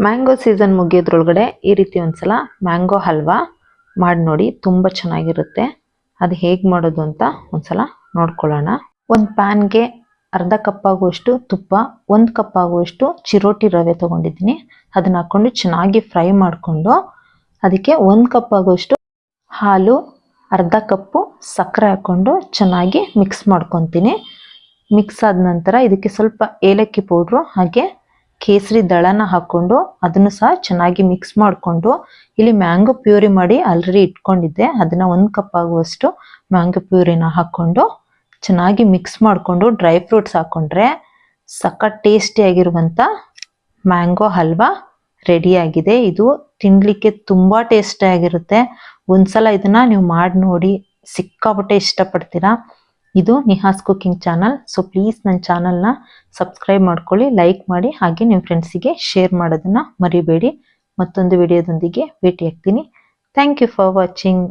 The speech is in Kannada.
ಮ್ಯಾಂಗೋ ಸೀಸನ್ ಮುಗಿಯೋದ್ರೊಳಗಡೆ ಈ ರೀತಿ ಒಂದ್ಸಲ ಮ್ಯಾಂಗೋ ಹಲ್ವಾ ಮಾಡಿ ನೋಡಿ, ತುಂಬ ಚೆನ್ನಾಗಿರುತ್ತೆ. ಅದು ಹೇಗೆ ಮಾಡೋದು ಅಂತ ಒಂದ್ಸಲ ನೋಡ್ಕೊಳ್ಳೋಣ. ಒಂದು ಪ್ಯಾನ್ಗೆ ಅರ್ಧ ಕಪ್ ಆಗುವಷ್ಟು ತುಪ್ಪ, 1 ಕಪ್ ಆಗುವಷ್ಟು ಚಿರೋಟಿ ರವೆ ತೊಗೊಂಡಿದ್ದೀನಿ. ಅದನ್ನ ಹಾಕ್ಕೊಂಡು ಚೆನ್ನಾಗಿ ಫ್ರೈ ಮಾಡಿಕೊಂಡು ಅದಕ್ಕೆ 1 ಕಪ್ ಆಗುವಷ್ಟು ಹಾಲು, ಅರ್ಧ ಕಪ್ಪು ಸಕ್ಕರೆ ಹಾಕ್ಕೊಂಡು ಚೆನ್ನಾಗಿ ಮಿಕ್ಸ್ ಮಾಡ್ಕೊತೀನಿ. ಮಿಕ್ಸ್ ಆದ ನಂತರ ಇದಕ್ಕೆ ಸ್ವಲ್ಪ ಏಲಕ್ಕಿ ಪೌಡ್ರು ಹಾಗೆ ಕೇಸರಿ ದಳನ ಹಾಕ್ಕೊಂಡು ಅದನ್ನು ಸಹ ಚೆನ್ನಾಗಿ ಮಿಕ್ಸ್ ಮಾಡಿಕೊಂಡು, ಇಲ್ಲಿ ಮ್ಯಾಂಗೋ ಪ್ಯೂರಿ ಮಾಡಿ ಆಲ್ರೆಡಿ ಇಟ್ಕೊಂಡಿದ್ದೆ, ಅದನ್ನು 1 ಕಪ್ ಆಗುವಷ್ಟು ಮ್ಯಾಂಗೋ ಪ್ಯೂರಿನ ಹಾಕ್ಕೊಂಡು ಚೆನ್ನಾಗಿ ಮಿಕ್ಸ್ ಮಾಡಿಕೊಂಡು ಡ್ರೈ ಫ್ರೂಟ್ಸ್ ಹಾಕ್ಕೊಂಡ್ರೆ ಸಖತ್ ಟೇಸ್ಟಿಯಾಗಿರುವಂಥ ಮ್ಯಾಂಗೋ ಹಲ್ವಾ ರೆಡಿಯಾಗಿದೆ. ಇದು ತಿನ್ನಲಿಕ್ಕೆ ತುಂಬ ಟೇಸ್ಟಿಯಾಗಿರುತ್ತೆ. ಒಂದ್ಸಲ ಇದನ್ನು ನೀವು ಮಾಡಿ ನೋಡಿ, ಸಿಕ್ಕಾಪಟ್ಟೆ ಇಷ್ಟಪಡ್ತೀರಾ. ಇದು Nihas cooking channel. So please ನನ್ನ ಚಾನಲ್ನ ಸಬ್ಸ್ಕ್ರೈಬ್ ಮಾಡ್ಕೊಳ್ಳಿ, ಲೈಕ್ ಮಾಡಿ, ಹಾಗೆ ನಿಮ್ಮ ಫ್ರೆಂಡ್ಸಿಗೆ ಶೇರ್ ಮಾಡೋದನ್ನು ಮರಿಬೇಡಿ. ಮತ್ತೊಂದು ವಿಡಿಯೋದೊಂದಿಗೆ ಭೇಟಿ ಆಗ್ತೀನಿ. Thank you for watching.